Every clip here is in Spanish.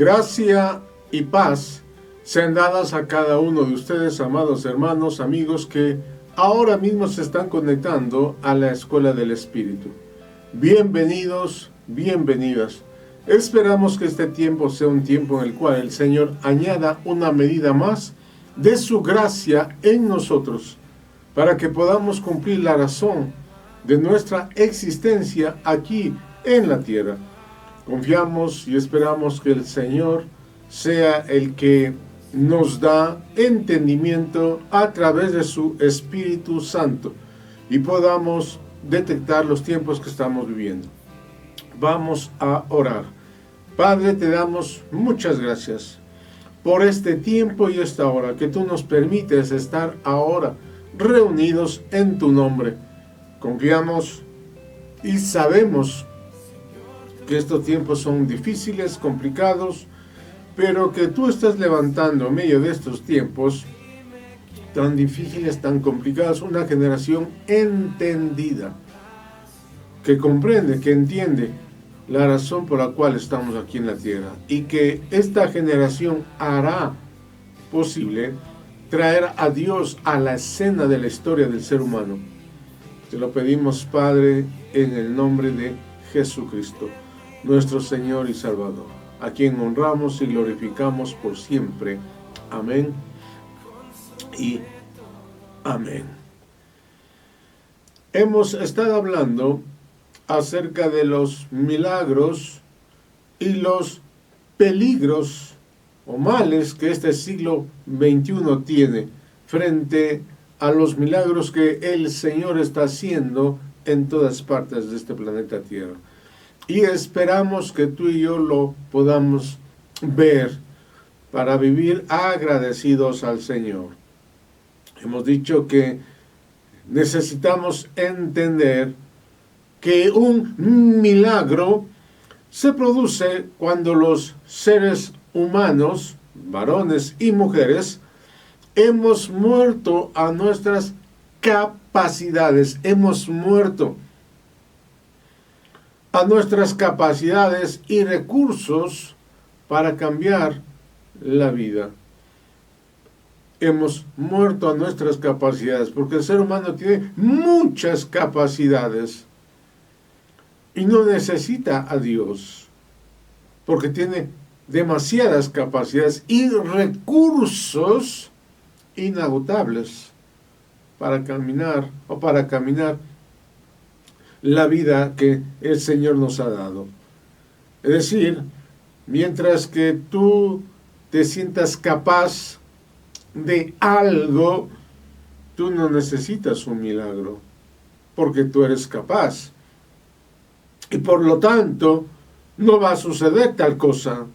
Gracia y paz sean dadas a cada uno de ustedes, amados hermanos, amigos que ahora mismo se están conectando a la Escuela del Espíritu. Bienvenidos, bienvenidas. Esperamos que este tiempo sea un tiempo en el cual el Señor añada una medida más de su gracia en nosotros, para que podamos cumplir la razón de nuestra existencia aquí en la tierra. Confiamos y esperamos que el Señor sea el que nos da entendimiento a través de su Espíritu Santo y podamos detectar los tiempos que estamos viviendo. Vamos a orar. Padre, te damos muchas gracias por este tiempo y esta hora que tú nos permites estar ahora reunidos en tu nombre. Confiamos y sabemos que estos tiempos son difíciles, complicados, pero que tú estás levantando en medio de estos tiempos tan difíciles, tan complicados, una generación entendida, que comprende, que entiende la razón por la cual estamos aquí en la tierra, y que esta generación hará posible traer a Dios a la escena de la historia del ser humano. Te lo pedimos, Padre, en el nombre de Jesucristo, nuestro Señor y Salvador, a quien honramos y glorificamos por siempre. Amén y amén. Hemos estado hablando acerca de los milagros y los peligros o males que este siglo XXI tiene frente a los milagros que el Señor está haciendo en todas partes de este planeta Tierra. Y esperamos que tú y yo lo podamos ver para vivir agradecidos al Señor. Hemos dicho que necesitamos entender que un milagro se produce cuando los seres humanos, varones y mujeres, hemos muerto a nuestras capacidades, hemos muerto a nuestras capacidades y recursos para cambiar la vida. Hemos muerto a nuestras capacidades, porque el ser humano tiene muchas capacidades y no necesita a Dios, porque tiene demasiadas capacidades y recursos inagotables para caminar la vida que el Señor nos ha dado. Es decir, mientras que tú te sientas capaz de algo, tú no necesitas un milagro, porque tú eres capaz. Y por lo tanto, no va a suceder tal cosa.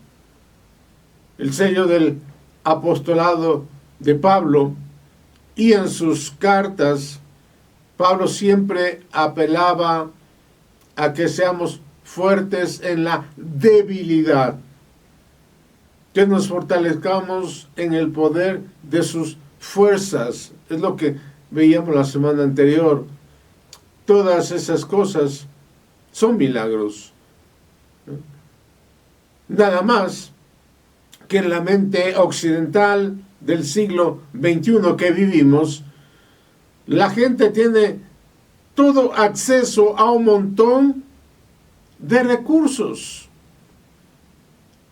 El sello del apostolado de Pablo y en sus cartas, Pablo siempre apelaba a que seamos fuertes en la debilidad, que nos fortalezcamos en el poder de sus fuerzas. Es lo que veíamos la semana anterior. Todas esas cosas son milagros. Nada más que en la mente occidental del siglo XXI que vivimos, la gente tiene todo acceso a un montón de recursos.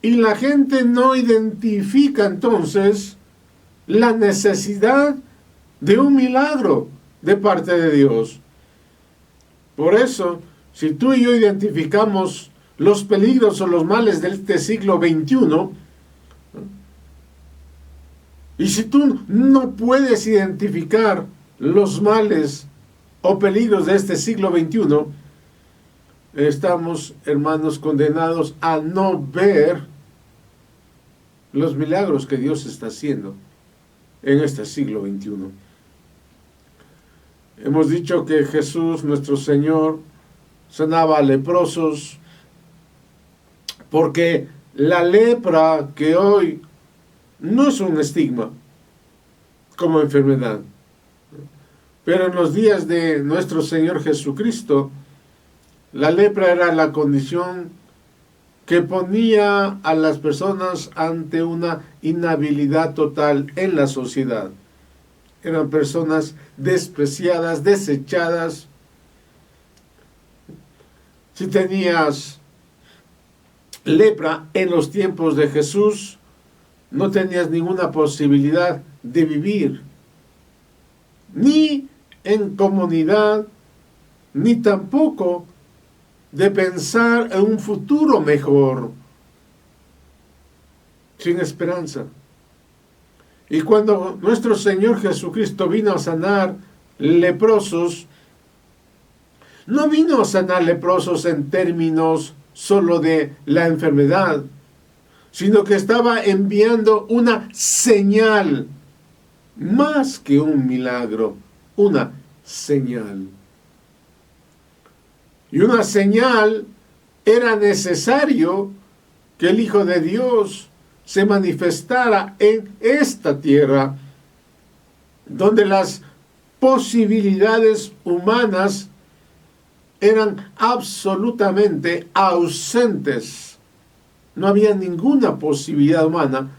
Y la gente no identifica entonces la necesidad de un milagro de parte de Dios. Por eso, si tú y yo identificamos los peligros o los males de este siglo XXI, y si tú no puedes identificar los males o peligros de este siglo XXI, estamos, hermanos, condenados a no ver los milagros que Dios está haciendo en este siglo XXI. Hemos dicho que Jesús, nuestro Señor, sanaba a leprosos, porque la lepra que hoy no es un estigma como enfermedad, pero en los días de nuestro Señor Jesucristo, la lepra era la condición que ponía a las personas ante una inhabilidad total en la sociedad. Eran personas despreciadas, desechadas. Si tenías lepra en los tiempos de Jesús, no tenías ninguna posibilidad de vivir, ni en comunidad, ni tampoco de pensar en un futuro mejor, sin esperanza. Y cuando nuestro Señor Jesucristo vino a sanar leprosos, no vino a sanar leprosos en términos solo de la enfermedad, sino que estaba enviando una señal, más que un milagro, una señal. Y una señal era necesario que el Hijo de Dios se manifestara en esta tierra, donde las posibilidades humanas eran absolutamente ausentes. No había ninguna posibilidad humana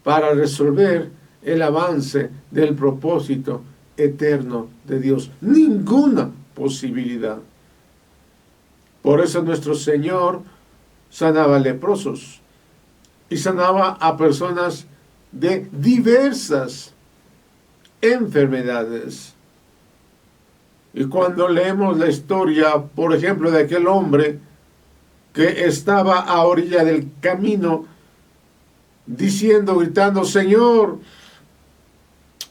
para resolver el avance del propósito eterno de Dios. Ninguna posibilidad. Por eso nuestro Señor sanaba leprosos y sanaba a personas de diversas enfermedades. Y cuando leemos la historia, por ejemplo, de aquel hombre que estaba a orilla del camino, diciendo, gritando, Señor,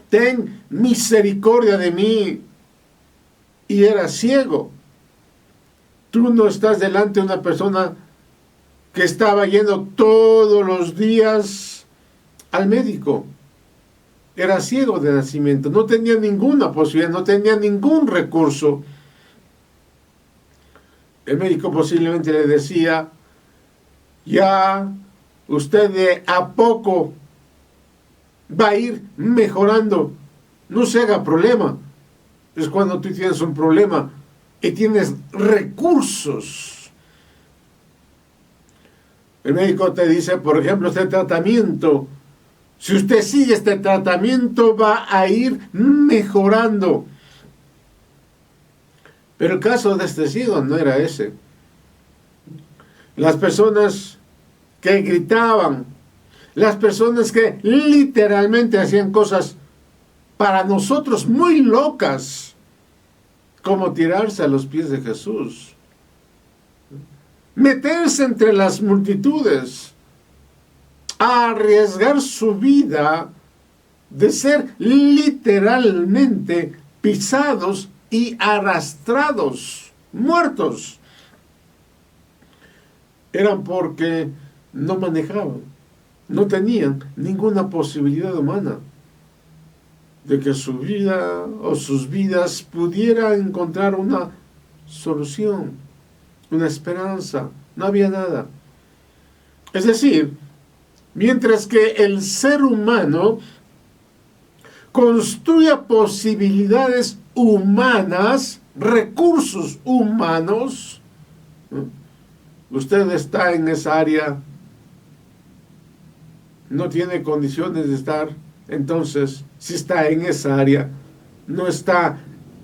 ten misericordia de mí, y era ciego. Tú no estás delante de una persona que estaba yendo todos los días al médico. Era ciego de nacimiento, no tenía ninguna posibilidad, no tenía ningún recurso. El médico posiblemente le decía, ya usted de a poco va a ir mejorando, no se haga problema. Es cuando tú tienes un problema y tienes recursos. El médico te dice, por ejemplo, este tratamiento, si usted sigue este tratamiento va a ir mejorando. Pero el caso de este ciego no era ese. Las personas que gritaban, las personas que literalmente hacían cosas para nosotros muy locas, como tirarse a los pies de Jesús, meterse entre las multitudes, arriesgar su vida de ser literalmente pisados y arrastrados, muertos. Eran porque no manejaban, no tenían ninguna posibilidad humana de que su vida o sus vidas pudiera encontrar una solución, una esperanza. No había nada. Es decir, mientras que el ser humano construya posibilidades humanas, recursos humanos, usted está en esa área, no tiene condiciones de estar. Entonces, si está en esa área, no está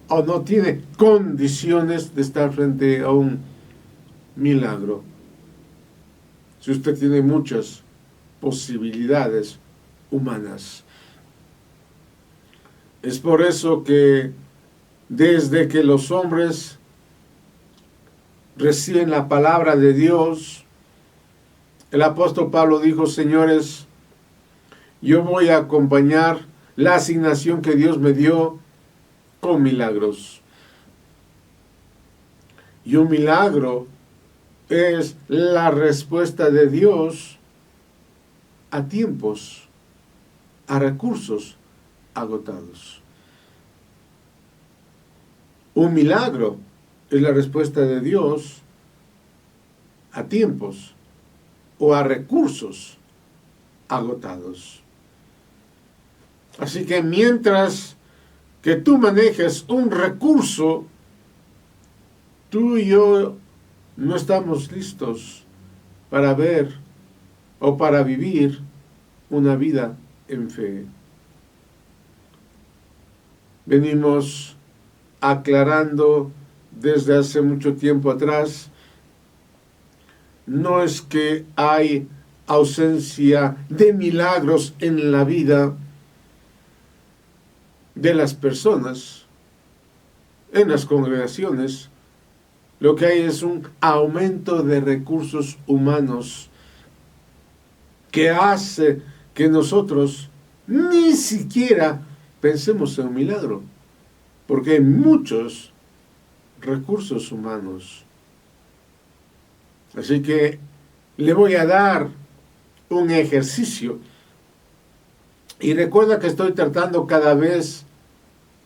o no tiene condiciones de estar frente a un milagro. Si usted tiene muchas posibilidades humanas. Es por eso que desde que los hombres reciben la palabra de Dios, el apóstol Pablo dijo, señores, yo voy a acompañar la asignación que Dios me dio con milagros. Y un milagro es la respuesta de Dios a tiempos, a recursos agotados. Un milagro es la respuesta de Dios a tiempos o a recursos agotados. Así que mientras que tú manejes un recurso, tú y yo no estamos listos para ver o para vivir una vida en fe. Venimos aclarando desde hace mucho tiempo atrás, no es que hay ausencia de milagros en la vida de las personas, en las congregaciones. Lo que hay es un aumento de recursos humanos que hace que nosotros ni siquiera pensemos en un milagro, porque hay muchos recursos humanos. Así que le voy a dar un ejercicio. Y recuerda que estoy tratando cada vez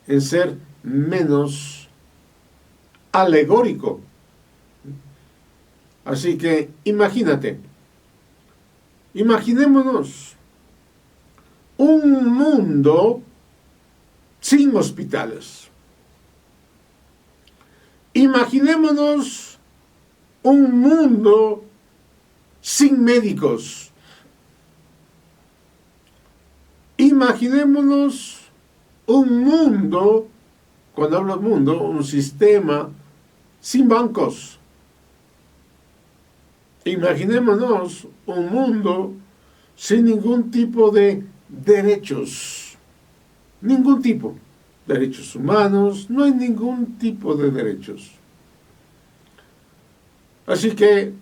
en ser menos alegórico. Así que imaginémonos un mundo sin hospitales. Imaginémonos un mundo sin médicos. Imaginémonos un mundo, cuando hablo de mundo, un sistema sin bancos. Imaginémonos un mundo sin ningún tipo de derechos. Ningún tipo. Derechos humanos, no hay ningún tipo de derechos. Así que,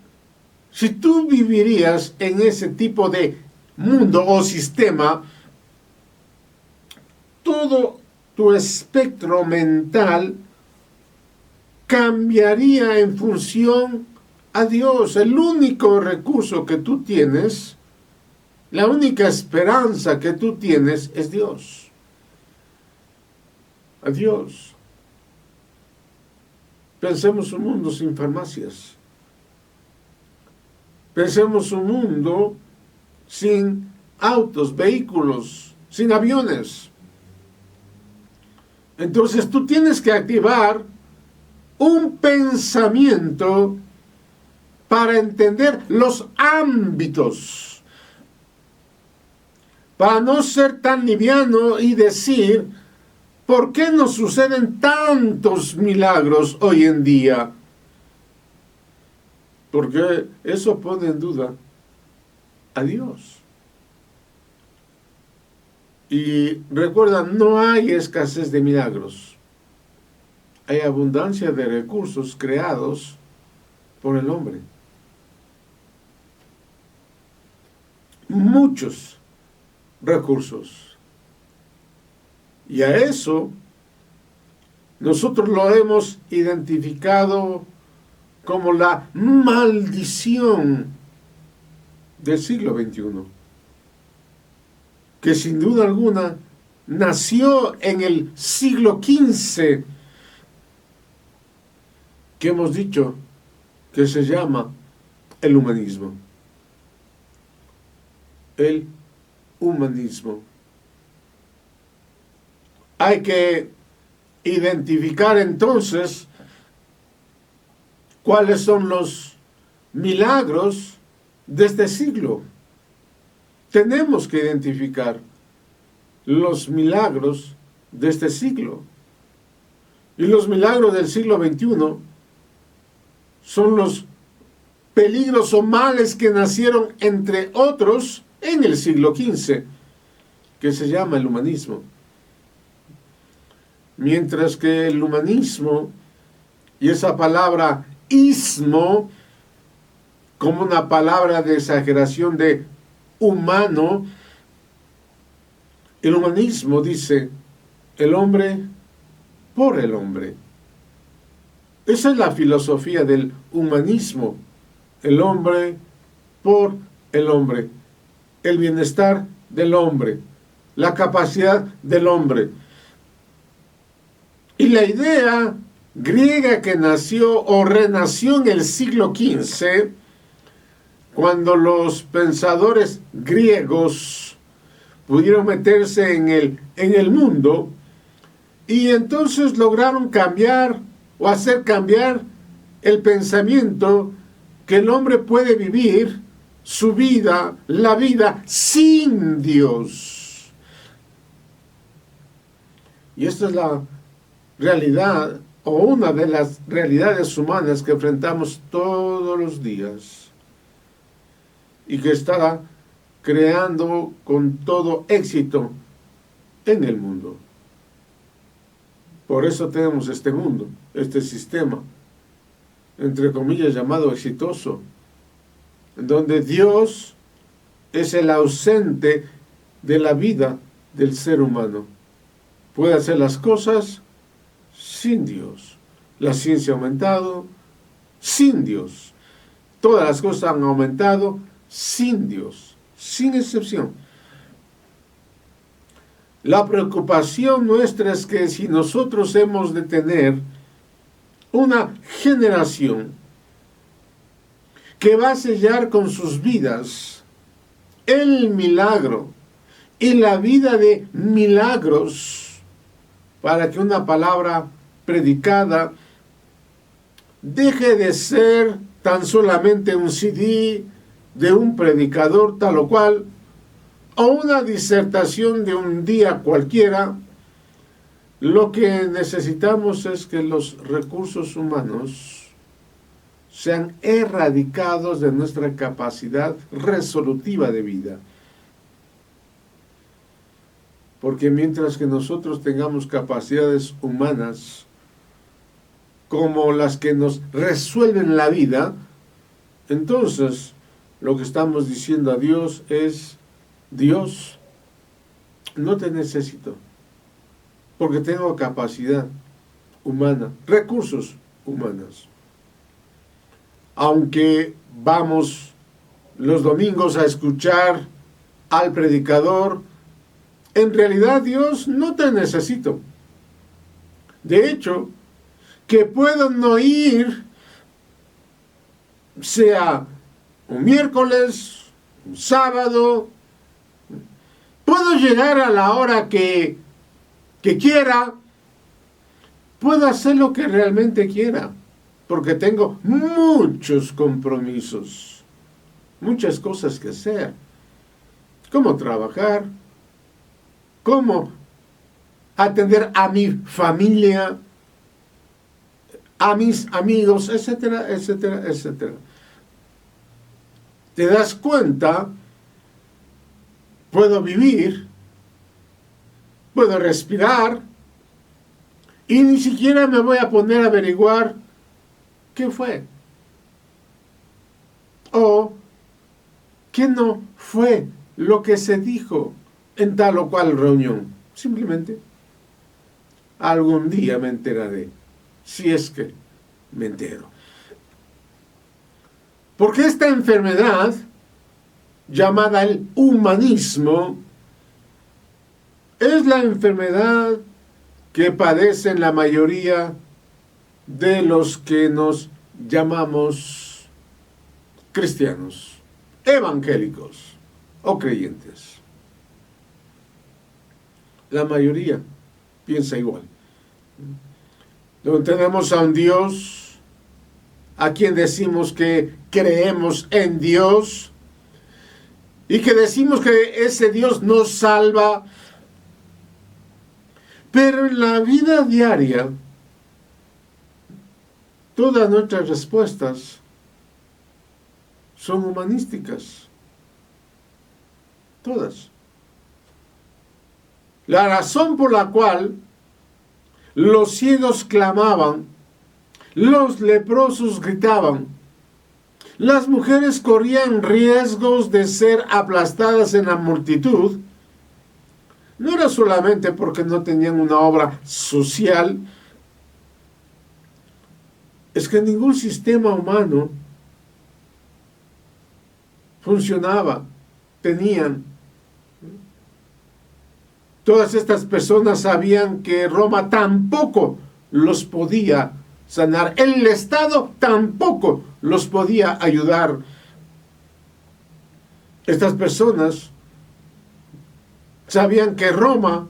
si tú vivirías en ese tipo de mundo o sistema, todo tu espectro mental cambiaría en función a Dios. El único recurso que tú tienes, la única esperanza que tú tienes es Dios. A Dios. Pensemos un mundo sin farmacias. Pensemos un mundo sin autos, vehículos, sin aviones. Entonces tú tienes que activar un pensamiento para entender los ámbitos, para no ser tan liviano y decir, ¿por qué nos suceden tantos milagros hoy en día? Porque eso pone en duda a Dios. Y recuerda, no hay escasez de milagros. Hay abundancia de recursos creados por el hombre. Muchos recursos. Y a eso nosotros lo hemos identificado como la maldición del siglo XXI, que sin duda alguna nació en el siglo XV, que hemos dicho que se llama el humanismo. El humanismo. Hay que identificar entonces cuáles son los milagros de este siglo. Tenemos que identificar los milagros de este siglo. Y los milagros del siglo XXI son los peligros o males que nacieron, entre otros, en el siglo XV, que se llama el humanismo. Mientras que el humanismo, y esa palabra ismo, como una palabra de exageración de humano, el humanismo dice el hombre por el hombre. Esa es la filosofía del humanismo, el hombre por el hombre, el bienestar del hombre, la capacidad del hombre. Y la idea griega que nació o renació en el siglo XV, cuando los pensadores griegos pudieron meterse en el mundo, y entonces lograron cambiar o hacer cambiar el pensamiento que el hombre puede vivir su vida, la vida sin Dios. Y esta es la realidad o una de las realidades humanas que enfrentamos todos los días y que está creando con todo éxito en el mundo. Por eso tenemos este mundo, este sistema, entre comillas, llamado exitoso, en donde Dios es el ausente de la vida del ser humano. Puede hacer las cosas sin Dios. La ciencia ha aumentado sin Dios. Todas las cosas han aumentado sin Dios, sin excepción. La preocupación nuestra es que si nosotros hemos de tener una generación que va a sellar con sus vidas el milagro y la vida de milagros, para que una palabra predicada deje de ser tan solamente un CD de un predicador tal o cual, o una disertación de un día cualquiera. Lo que necesitamos es que los recursos humanos sean erradicados de nuestra capacidad resolutiva de vida. Porque mientras que nosotros tengamos capacidades humanas como las que nos resuelven la vida, entonces lo que estamos diciendo a Dios es: Dios, no te necesito, porque tengo capacidad humana, recursos humanos. Aunque vamos los domingos a escuchar al predicador, en realidad, Dios, no te necesito. De hecho, que puedo no ir, sea un miércoles, un sábado, puedo llegar a la hora que quiera, puedo hacer lo que realmente quiera, porque tengo muchos compromisos, muchas cosas que hacer, como trabajar, cómo atender a mi familia, a mis amigos, etcétera, etcétera, etcétera. ¿Te das cuenta? Puedo vivir, puedo respirar, y ni siquiera me voy a poner a averiguar qué fue, o qué no fue lo que se dijo en tal o cual reunión. Simplemente algún día me enteraré, si es que me entero. Porque esta enfermedad, llamada el humanismo, es la enfermedad que padecen la mayoría de los que nos llamamos cristianos, evangélicos o creyentes. La mayoría piensa igual. Donde tenemos a un Dios a quien decimos que creemos en Dios y que decimos que ese Dios nos salva, pero en la vida diaria todas nuestras respuestas son humanísticas. Todas. La razón por la cual los ciegos clamaban, los leprosos gritaban, las mujeres corrían riesgos de ser aplastadas en la multitud, no era solamente porque no tenían una obra social, es que ningún sistema humano funcionaba, tenían. Todas estas personas sabían que Roma tampoco los podía sanar. El Estado tampoco los podía ayudar. Estas personas sabían que Roma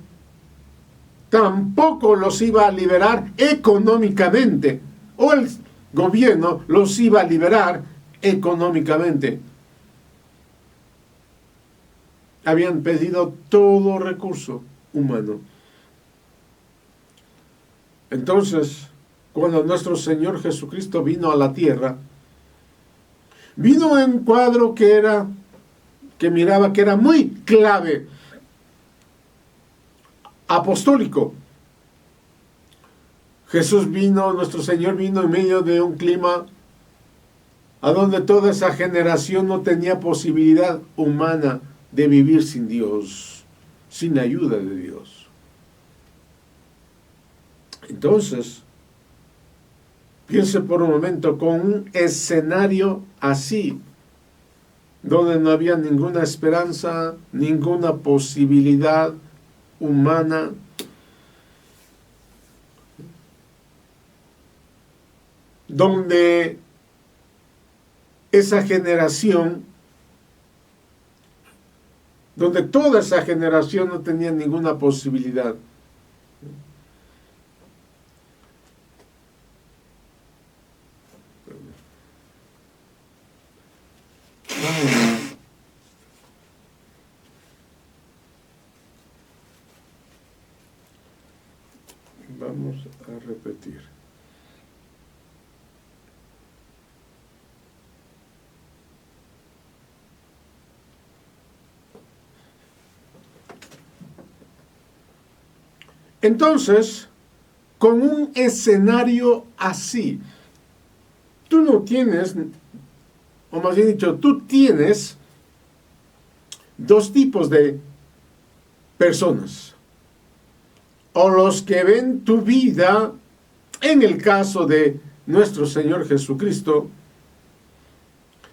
tampoco los iba a liberar económicamente, o el gobierno los iba a liberar económicamente. Habían pedido todo recurso humano. Entonces, cuando nuestro Señor Jesucristo vino a la tierra, vino en un cuadro que miraba que era muy clave, apostólico. Nuestro Señor vino en medio de un clima a donde toda esa generación no tenía posibilidad humana de vivir sin Dios, sin la ayuda de Dios. Entonces, piense por un momento, con un escenario así, donde no había ninguna esperanza, ninguna posibilidad humana, donde esa generación, donde toda esa generación no tenía ninguna posibilidad. Vamos a repetir. Entonces, con un escenario así, tú no tienes, o más bien dicho, tú tienes dos tipos de personas. O los que ven tu vida, en el caso de nuestro Señor Jesucristo,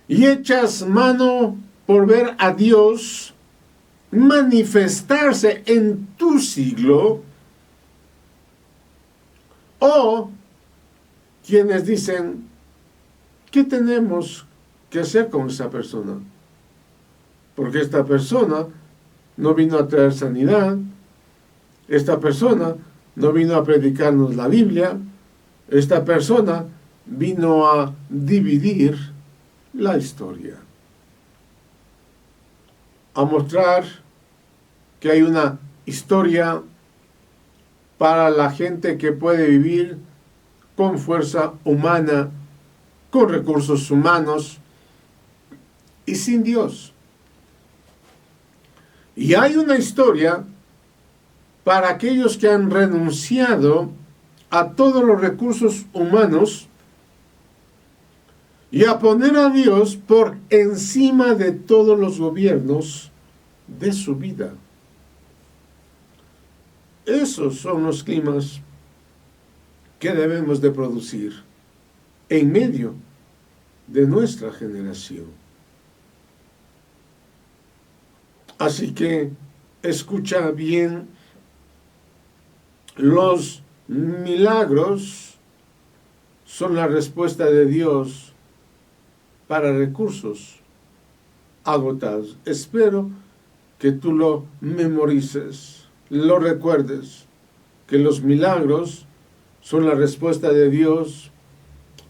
y echas mano por ver a Dios manifestarse en tu siglo, o quienes dicen, ¿qué tenemos que hacer con esa persona? Porque esta persona no vino a traer sanidad, esta persona no vino a predicarnos la Biblia, esta persona vino a dividir la historia, a mostrar que hay una historia para la gente que puede vivir con fuerza humana, con recursos humanos y sin Dios. Y hay una historia para aquellos que han renunciado a todos los recursos humanos y a poner a Dios por encima de todos los gobiernos de su vida. Esos son los climas que debemos de producir en medio de nuestra generación. Así que escucha bien, los milagros son la respuesta de Dios para recursos agotados. Espero que tú lo memorices, lo recuerdes, que los milagros son la respuesta de Dios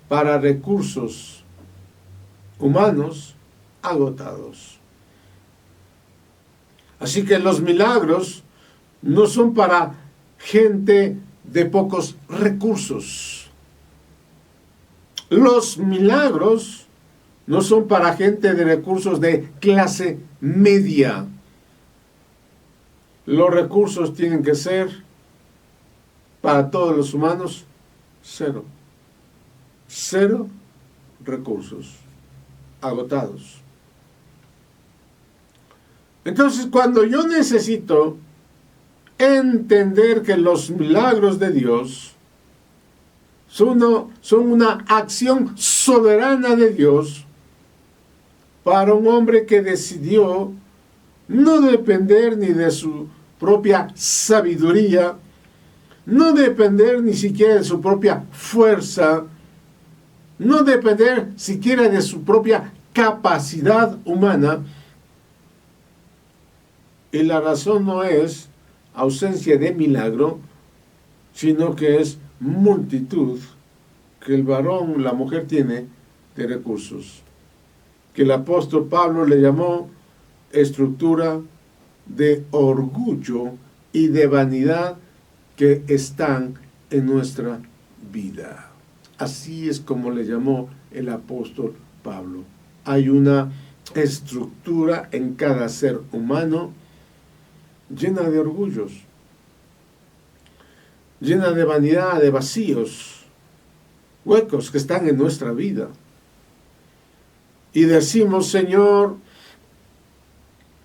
para recursos humanos agotados. Así que los milagros no son para gente de pocos recursos. Los milagros no son para gente de recursos de clase media. Los recursos tienen que ser para todos los humanos cero. Cero recursos agotados. Entonces, cuando yo necesito entender que los milagros de Dios son una acción soberana de Dios para un hombre que decidió no depender ni de su propia sabiduría, no depender ni siquiera de su propia fuerza, no depender siquiera de su propia capacidad humana. Y la razón no es ausencia de milagro, sino que es multitud que el varón, la mujer tiene de recursos. que el apóstol Pablo le llamó estructura de orgullo y de vanidad que están en nuestra vida. Así es como le llamó el apóstol Pablo. Hay una estructura en cada ser humano llena de orgullos, llena de vanidad, de vacíos, huecos que están en nuestra vida. Y decimos, Señor,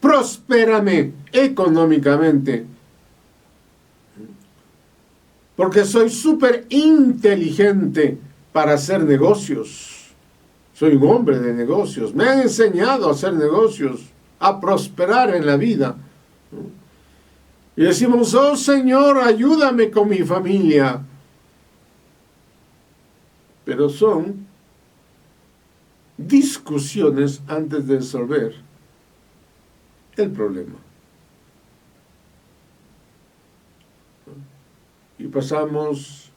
prospérame económicamente, porque soy súper inteligente para hacer negocios. Soy un hombre de negocios. Me han enseñado a hacer negocios, a prosperar en la vida. Y decimos, oh Señor, ayúdame con mi familia. Pero son discusiones antes de resolver el problema. Y pasamos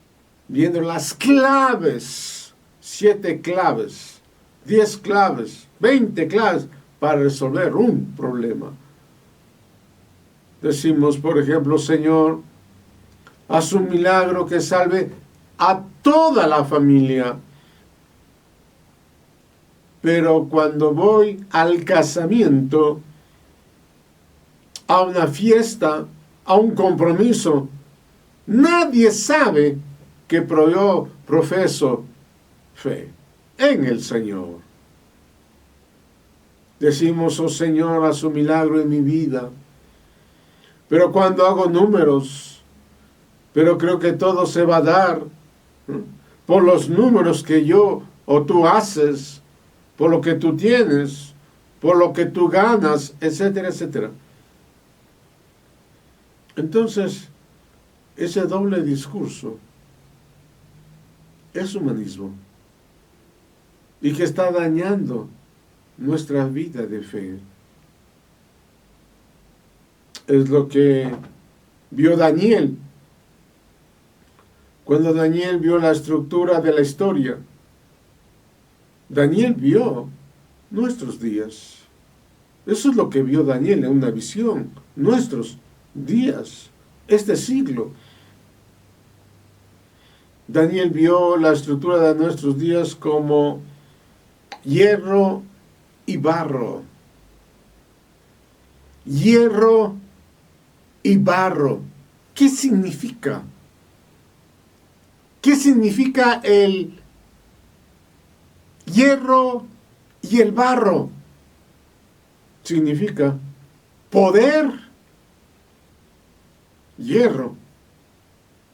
viendo las claves, 7 claves, 10 claves, 20 claves para resolver un problema. Decimos, por ejemplo, Señor, haz un milagro que salve a toda la familia. Pero cuando voy al casamiento, a una fiesta, a un compromiso, nadie sabe que yo profeso fe en el Señor. Decimos, oh Señor, haz un milagro en mi vida. Pero cuando hago números, pero creo que todo se va a dar por los números que yo o tú haces, por lo que tú tienes, por lo que tú ganas, etcétera, etcétera. Entonces, ese doble discurso es humanismo y que está dañando nuestra vida de fe. Es lo que vio Daniel cuando Daniel vio la estructura de la historia. Daniel vio nuestros días. Eso es lo que vio Daniel en una visión. Nuestros días, este siglo. Daniel vio la estructura de nuestros días como hierro y barro. Hierro y barro. ¿Qué significa? ¿Qué significa el hierro y el barro? Significa poder, hierro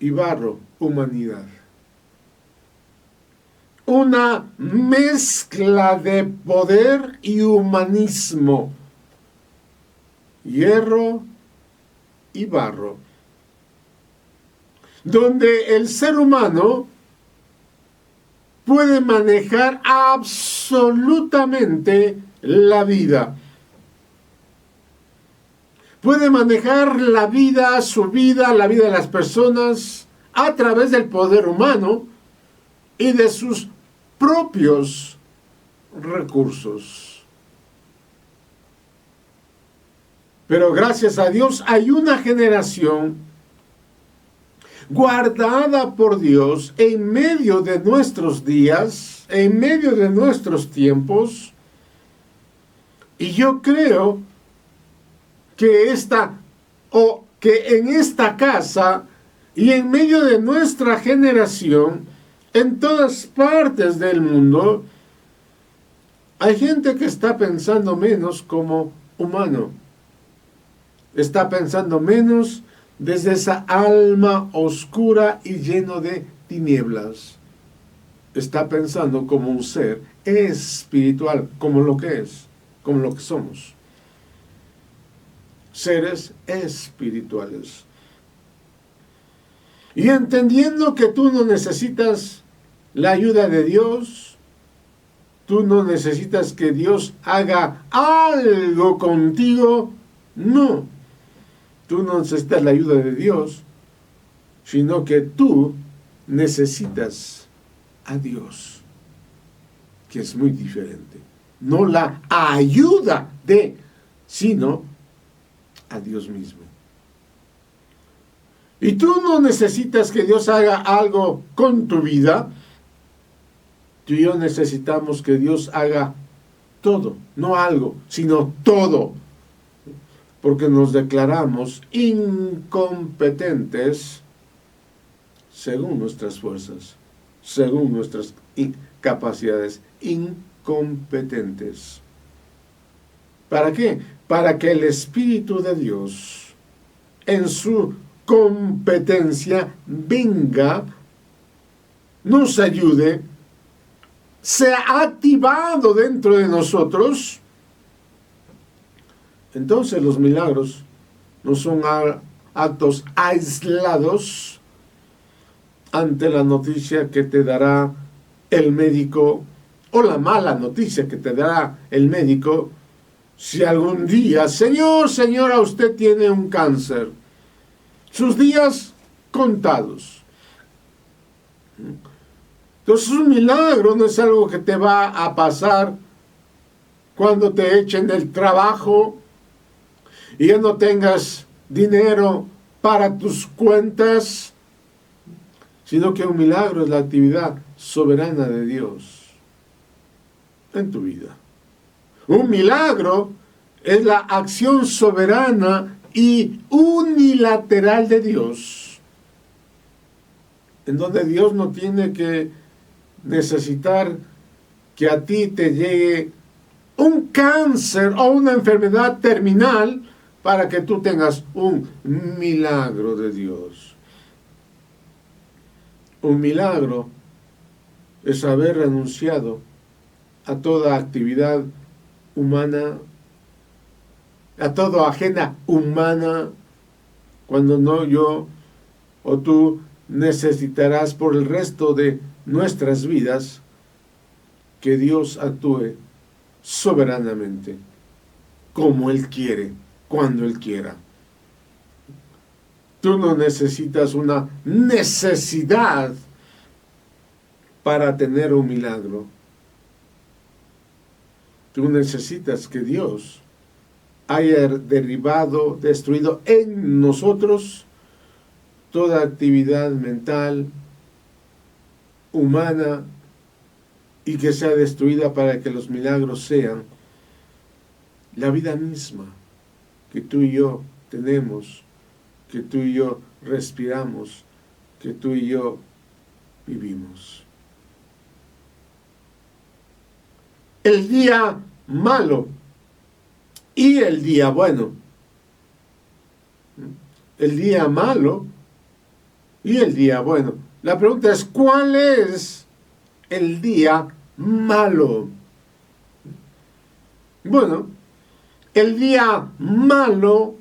y barro, humanidad. Una mezcla de poder y humanismo. Hierro y barro. Donde el ser humano puede manejar absolutamente la vida. Puede manejar la vida, la vida de las personas, a través del poder humano y de sus propios recursos. Pero gracias a Dios hay una generación guardada por Dios en medio de nuestros días, en medio de nuestros tiempos, y yo creo que en esta casa y en medio de nuestra generación, en todas partes del mundo, hay gente que está pensando menos como humano, está pensando menos desde esa alma oscura y lleno de tinieblas. Está pensando como un ser espiritual, como lo que es, como lo que somos. Seres espirituales. Y entendiendo que tú no necesitas la ayuda de Dios, tú no necesitas que Dios haga algo contigo, no. Tú no necesitas la ayuda de Dios, sino que tú necesitas a Dios, que es muy diferente. no la ayuda de, sino a Dios mismo. Y tú no necesitas que Dios haga algo con tu vida. Tú y yo necesitamos que Dios haga todo, no algo, sino todo. Porque nos declaramos incompetentes según nuestras fuerzas, según nuestras capacidades, incompetentes. ¿Para qué? Para que el Espíritu de Dios, en su competencia, venga, nos ayude, sea activado dentro de nosotros. Entonces los milagros no son actos aislados ante la noticia que te dará el médico o la mala noticia que te dará el médico si algún día, señora, usted tiene un cáncer, sus días contados. Entonces un milagro no es algo que te va a pasar cuando te echen del trabajo y ya no tengas dinero para tus cuentas, sino que un milagro es la actividad soberana de Dios en tu vida. Un milagro es la acción soberana y unilateral de Dios, en donde Dios no tiene que necesitar que a ti te llegue un cáncer o una enfermedad terminal para que tú tengas un milagro de Dios. Un milagro es haber renunciado a toda actividad humana, a toda agenda humana, cuando no yo o tú necesitarás por el resto de nuestras vidas que Dios actúe soberanamente, como Él quiere, cuando Él quiera. Tú no necesitas una necesidad para tener un milagro. Tú necesitas que Dios haya derribado, destruido en nosotros toda actividad mental, humana, y que sea destruida para que los milagros sean la vida misma que tú y yo tenemos, que tú y yo respiramos, que tú y yo vivimos. El día malo y el día bueno. El día malo y el día bueno. La pregunta es, ¿cuál es el día malo? Bueno, el día malo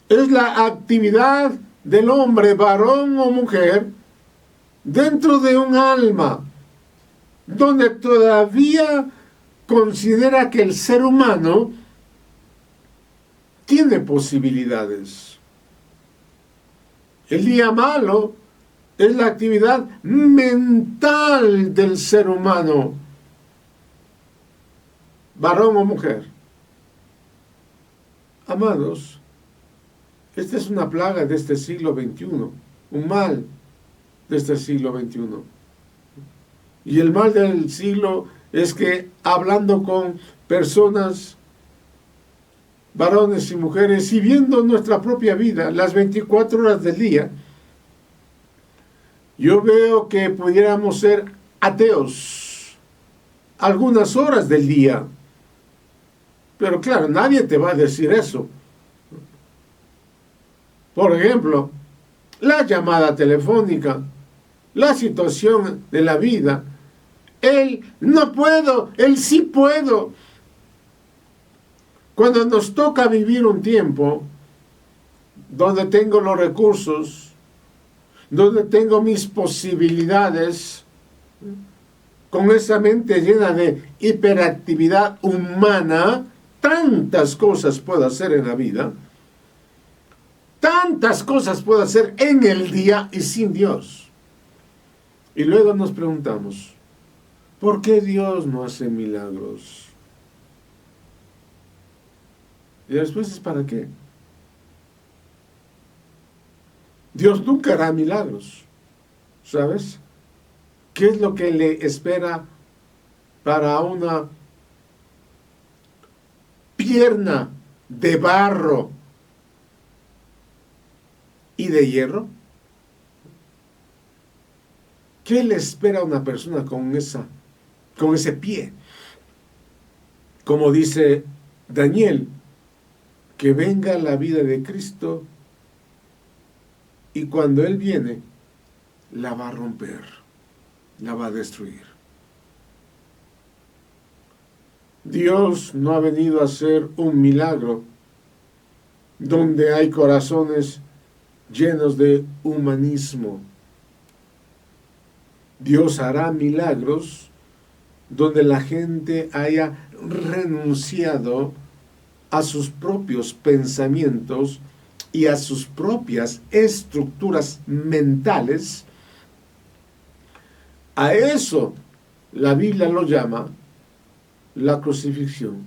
es la actividad del hombre, varón o mujer, dentro de un alma, donde todavía considera que el ser humano tiene posibilidades. El día malo es la actividad mental del ser humano, varón o mujer. Amados, esta es una plaga de este siglo XXI, un mal de este siglo XXI. Y el mal del siglo es que hablando con personas, varones y mujeres, y viendo nuestra propia vida, las 24 horas del día, yo veo que pudiéramos ser ateos algunas horas del día. Pero claro, nadie te va a decir eso. Por ejemplo, la llamada telefónica, la situación de la vida, el no puedo, el sí puedo. Cuando nos toca vivir un tiempo donde tengo los recursos, donde tengo mis posibilidades, con esa mente llena de hiperactividad humana, tantas cosas puedo hacer en la vida, tantas cosas puedo hacer en el día y sin Dios. Y luego nos preguntamos, ¿por qué Dios no hace milagros? Y la respuesta es ¿para qué? Dios nunca hará milagros, ¿sabes? ¿Qué es lo que le espera para una pierna de barro y de hierro? ¿Qué le espera a una persona con ese pie? Como dice Daniel, que venga la vida de Cristo y cuando Él viene, la va a romper, la va a destruir. Dios no ha venido a hacer un milagro donde hay corazones llenos de humanismo. Dios hará milagros donde la gente haya renunciado a sus propios pensamientos y a sus propias estructuras mentales. A eso la Biblia lo llama la crucifixión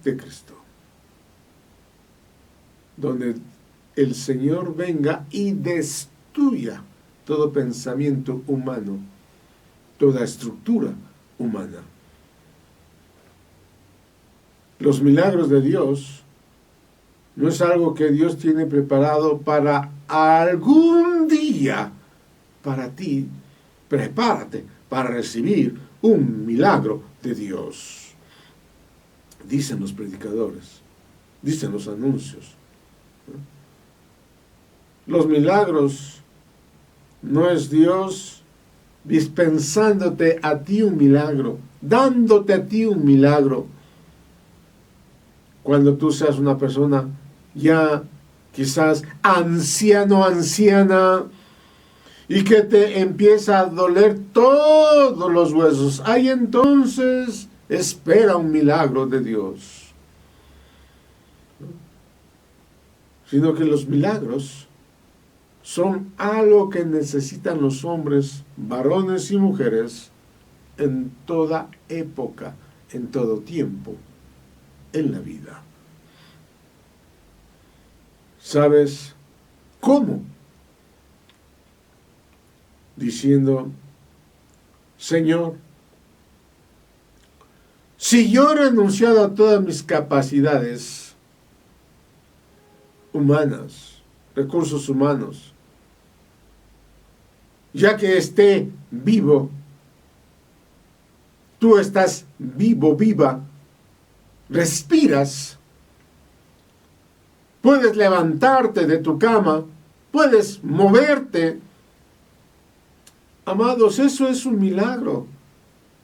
de Cristo, donde el Señor venga y destruya todo pensamiento humano, toda estructura humana. Los milagros de Dios no es algo que Dios tiene preparado para algún día. Para ti, prepárate para recibir un milagro de Dios. Dicen los predicadores, dicen los anuncios. Los milagros no es Dios dispensándote a ti un milagro, dándote a ti un milagro. Cuando tú seas una persona ya quizás anciano, anciana, y que te empieza a doler todos los huesos, ahí entonces espera un milagro de Dios. Sino que los milagros son algo que necesitan los hombres, varones y mujeres, en toda época, en todo tiempo, en la vida. ¿Sabes cómo? Diciendo, Señor, si yo he renunciado a todas mis capacidades humanas, recursos humanos, ya que esté vivo, tú estás vivo, viva, respiras, puedes levantarte de tu cama, puedes moverte. Amados, eso es un milagro,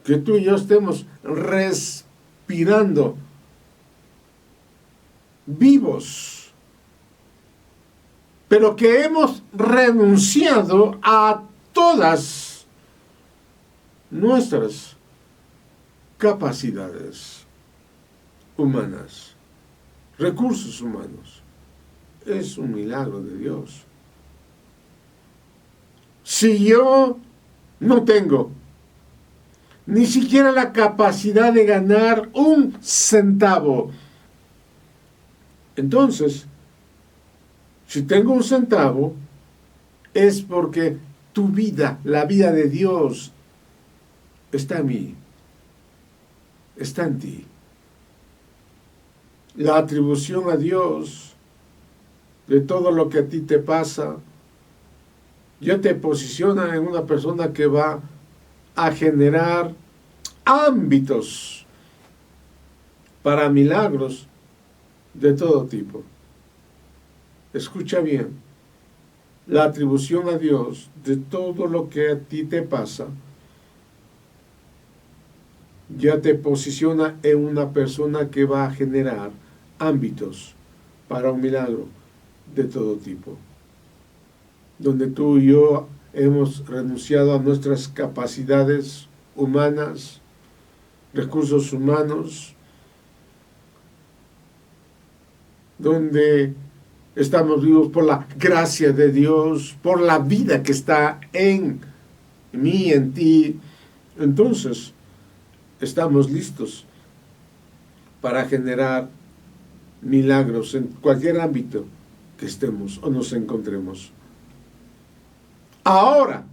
que tú y yo estemos respirando, vivos, pero que hemos renunciado a todas nuestras capacidades humanas, recursos humanos. Es un milagro de Dios. Si yo no tengo ni siquiera la capacidad de ganar un centavo, entonces, si tengo un centavo, es porque tu vida, la vida de Dios, está en mí, está en ti. La atribución a Dios de todo lo que a ti te pasa, ya te posiciona en una persona que va a generar ámbitos para milagros de todo tipo. Escucha bien, la atribución a Dios de todo lo que a ti te pasa ya te posiciona en una persona que va a generar ámbitos para un milagro de todo tipo, donde tú y yo hemos renunciado a nuestras capacidades humanas, recursos humanos, donde estamos vivos por la gracia de Dios, por la vida que está en mí, en ti. Entonces, estamos listos para generar milagros en cualquier ámbito que estemos o nos encontremos. Ahora,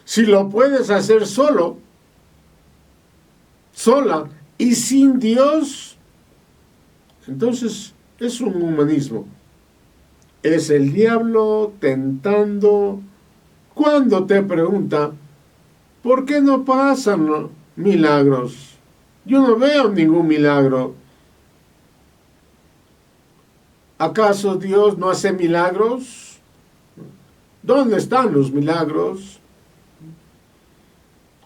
si lo puedes hacer solo, sola y sin Dios, entonces es un humanismo. Es el diablo tentando cuando te pregunta, ¿por qué no pasan milagros? Yo no veo ningún milagro. ¿Acaso Dios no hace milagros? ¿Dónde están los milagros?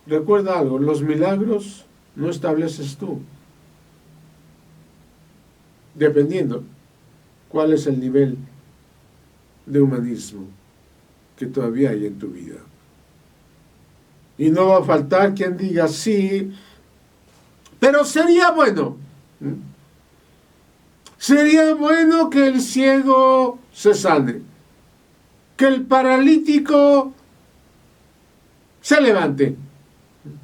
Recuerda algo, los milagros no estableces tú, dependiendo cuál es el nivel de humanismo que todavía hay en tu vida. Y no va a faltar quien diga, sí, pero sería bueno. Sería bueno que el ciego se sane, que el paralítico se levante.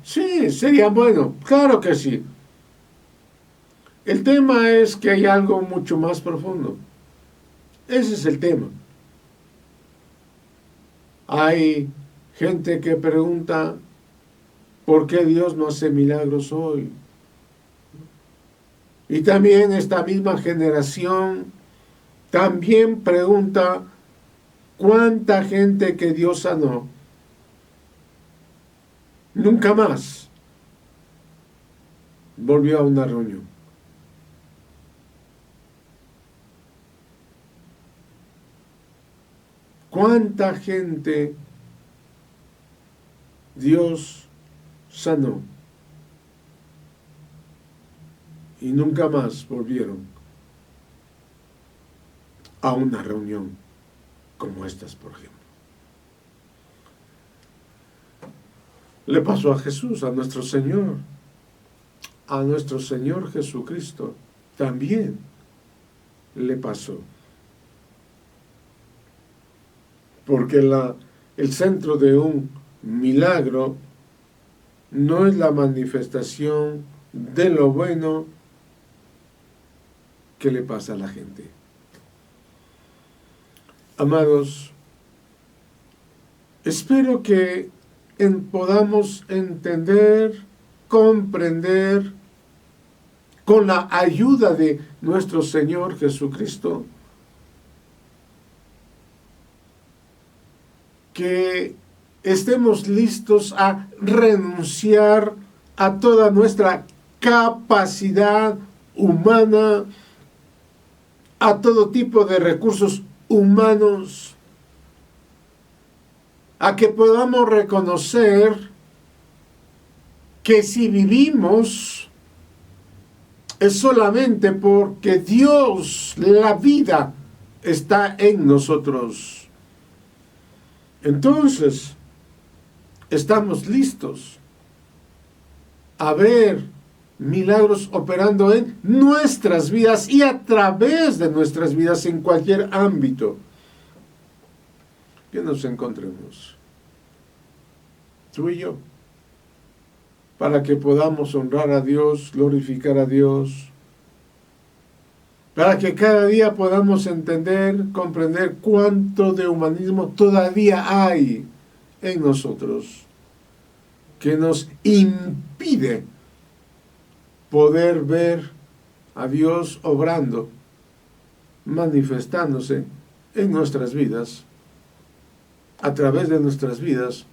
Sí, sería bueno, claro que sí. El tema es que hay algo mucho más profundo. Ese es el tema. Hay gente que pregunta, ¿por qué Dios no hace milagros hoy? Y también esta misma generación también pregunta, ¿cuánta gente que Dios sanó nunca más volvió a una reunión? ¿Cuánta gente Dios sanó y nunca más volvieron a una reunión como estas, por ejemplo? Le pasó a Jesús, a nuestro Señor Jesucristo, también le pasó. Porque el centro de un milagro no es la manifestación de lo bueno que le pasa a la gente. Amados, espero que podamos entender, comprender, con la ayuda de nuestro Señor Jesucristo, que estemos listos a renunciar a toda nuestra capacidad humana, a todo tipo de recursos humanos, a que podamos reconocer que si vivimos es solamente porque Dios, la vida, está en nosotros. Entonces, estamos listos a ver milagros operando en nuestras vidas y a través de nuestras vidas en cualquier ámbito que nos encontremos, tú y yo, para que podamos honrar a Dios, glorificar a Dios, para que cada día podamos entender, comprender cuánto de humanismo todavía hay en nosotros, que nos impide poder ver a Dios obrando, manifestándose en nuestras vidas, a través de nuestras vidas,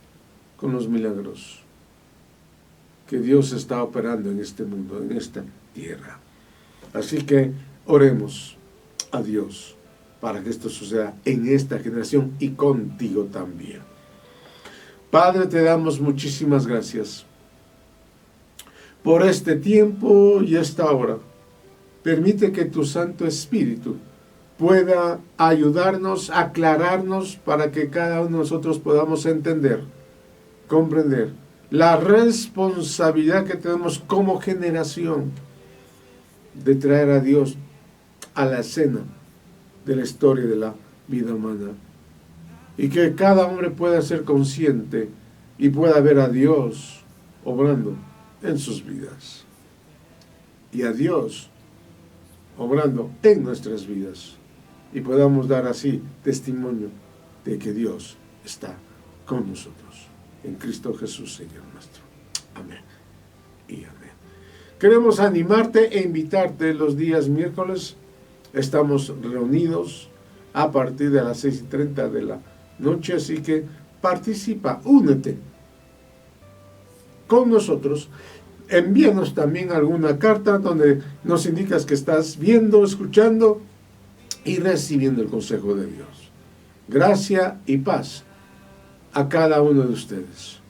con los milagros que Dios está operando en este mundo, en esta tierra. Así que oremos a Dios para que esto suceda en esta generación y contigo también. Padre, te damos muchísimas gracias por este tiempo y esta hora. Permite que tu Santo Espíritu pueda ayudarnos, aclararnos, para que cada uno de nosotros podamos entender, comprender la responsabilidad que tenemos como generación de traer a Dios a la escena de la historia de la vida humana. Y que cada hombre pueda ser consciente y pueda ver a Dios obrando en sus vidas. Y a Dios obrando en nuestras vidas y podamos dar así testimonio de que Dios está con nosotros. En Cristo Jesús, Señor nuestro. Amén y amén. Queremos animarte e invitarte los días miércoles. Estamos reunidos a partir de las 6:30 de la noche, así que participa, únete con nosotros. Envíanos también alguna carta donde nos indicas que estás viendo, escuchando y recibiendo el consejo de Dios. Gracia y paz a cada uno de ustedes.